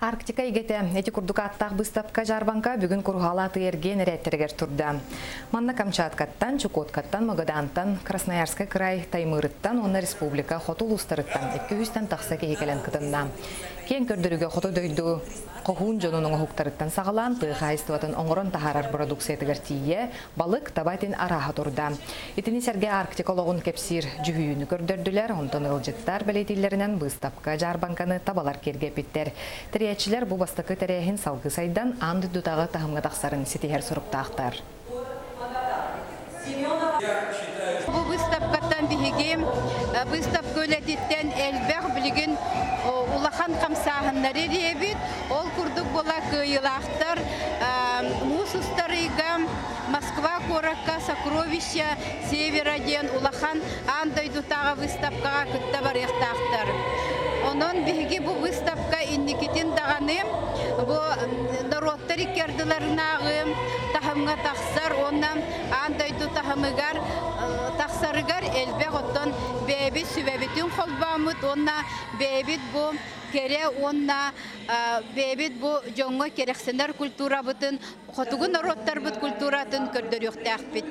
Арктика игете эти курдукаттах быстапка жарбанка бүгін курухалаты ерген рәттергер турда. Манна Камчаткаттан, Чукоткаттан, Магадантан, Красноярский край, Таймырыттан, онна республика хоту лустарыттан 200-тен тақса кейкелен кытынна. Кен көрдіріге хоту дөйді қоғун жонының ұхуқтарыттан сағалан тыйхайстыватын оңырын тахарар продукциятыгар тие, балық табайтын араға турда. Итini серге арктикологын кепсир жүхүйіні көрдірділер, онтон ылжыттар бәлетейлерінен быстапка жарбанканы табалар керге петтер. Тіриячілер бұл бастықы тәрейхін салғы сайдан анды дұтағы тағымға тақсарын сетихер сұрыптақтар. Бұл выставкаттан бігігем, выставка өлететтен әлбәқ білген улахан қамсағынлары ребет, ол күрдік бола көйілақтар, мусустарыға, Москва, Коракка, Сокровища, Севера ден улахан андай дұтаға выставкаға күтті бар ектақтар. Onun bihi bu выставка инникетин дағаным, bu народтары керділерінағым, тахымға тақсар, оннан андайды тахымыгар, тақсарыгар әлбәқ оттан бәйбет sübebitин қолбамыд, онна бәйбет bu кере, онна бәйбет bu жоңға керексенер культура бұтын, қотығын народтар бұт культуратын көрдір өқтәқ бит.